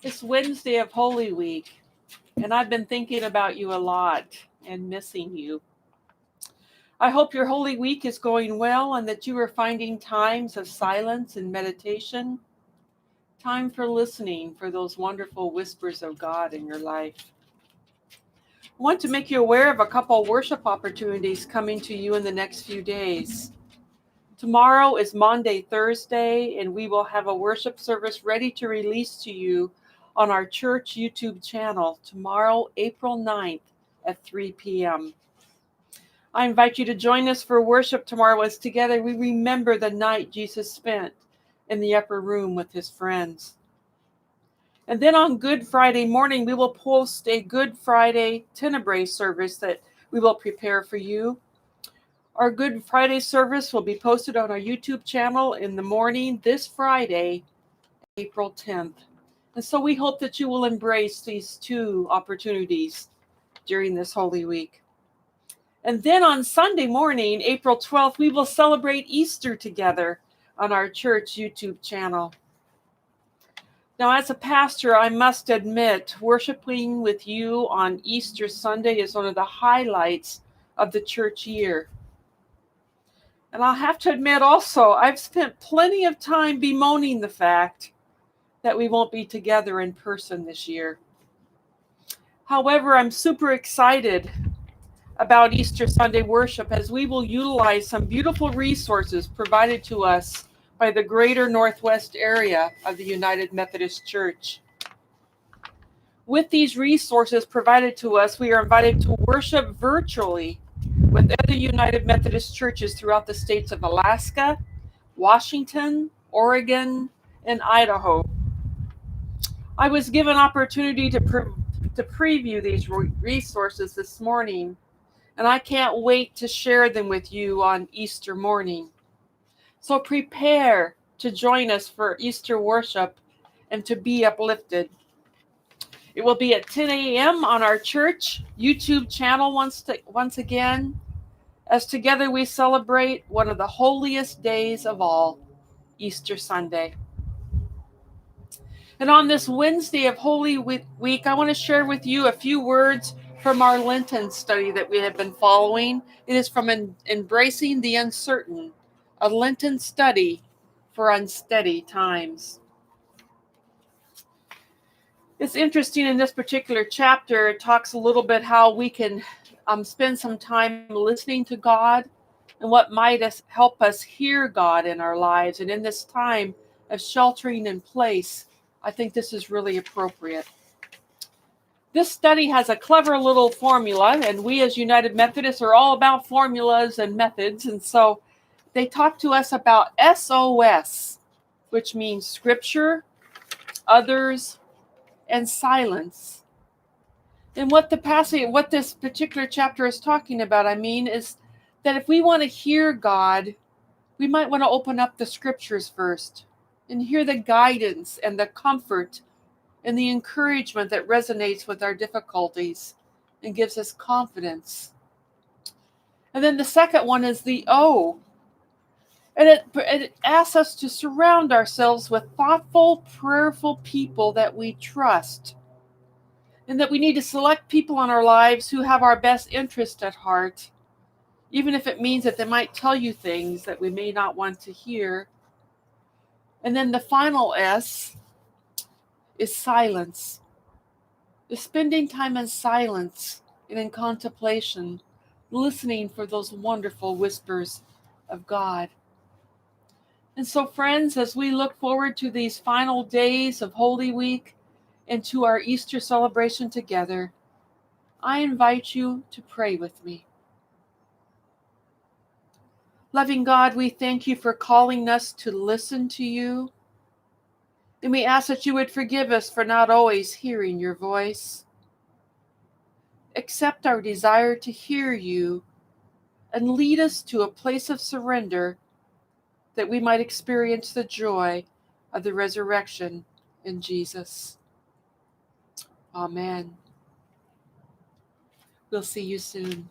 It's Wednesday of Holy Week, and I've been thinking about you a lot and missing you. I hope your Holy Week is going well and that you are finding times of silence and meditation, time for listening for those wonderful whispers of God in your life. I want to make you aware of a couple worship opportunities coming to you in the next few days. Tomorrow is Maundy Thursday, and we will have a worship service ready to release to you on our church YouTube channel tomorrow, April 9th at 3 p.m. I invite you to join us for worship tomorrow as together we remember the night Jesus spent in the upper room with his friends. And then on Good Friday morning, we will post a Good Friday Tenebrae service that we will prepare for you. Our Good Friday service will be posted on our YouTube channel in the morning this Friday, April 10th. And so we hope that you will embrace these two opportunities during this Holy Week. And then on Sunday morning, April 12th, we will celebrate Easter together on our church YouTube channel. Now, as a pastor, I must admit, worshiping with you on Easter Sunday is one of the highlights of the church year. And I'll have to admit also, I've spent plenty of time bemoaning the fact that we won't be together in person this year. However, I'm super excited about Easter Sunday worship as we will utilize some beautiful resources provided to us by the greater Northwest area of the United Methodist Church. With these resources provided to us, we are invited to worship virtually with other United Methodist churches throughout the states of Alaska, Washington, Oregon, and Idaho. I was given opportunity to preview these resources this morning, and I can't wait to share them with you on Easter morning. So prepare to join us for Easter worship and to be uplifted. It will be at 10 a.m. on our church YouTube channel once again, as together we celebrate one of the holiest days of all, Easter Sunday. And on this Wednesday of Holy Week, I want to share with you a few words from our Lenten study that we have been following. It is from Embracing the Uncertain, a Lenten study for unsteady times. It's interesting in this particular chapter, it talks a little bit how we can spend some time listening to God and what might help us hear God in our lives. And in this time of sheltering in place, I think this is really appropriate. This study has a clever little formula, and we as United Methodists are all about formulas and methods. And so they talk to us about SOS, which means Scripture, others, and silence. And what this particular chapter is talking about, is that if we want to hear God, we might want to open up the Scriptures first and hear the guidance and the comfort and the encouragement that resonates with our difficulties and gives us confidence. And then the second one is the O. And it asks us to surround ourselves with thoughtful, prayerful people that we trust. And that we need to select people in our lives who have our best interest at heart, even if it means that they might tell you things that we may not want to hear. And then the final S is silence. Is spending time in silence and in contemplation, listening for those wonderful whispers of God. And so, friends, as we look forward to these final days of Holy Week and to our Easter celebration together, I invite you to pray with me. Loving God, we thank you for calling us to listen to you. And we ask that you would forgive us for not always hearing your voice. Accept our desire to hear you and lead us to a place of surrender that we might experience the joy of the resurrection in Jesus. Amen. We'll see you soon.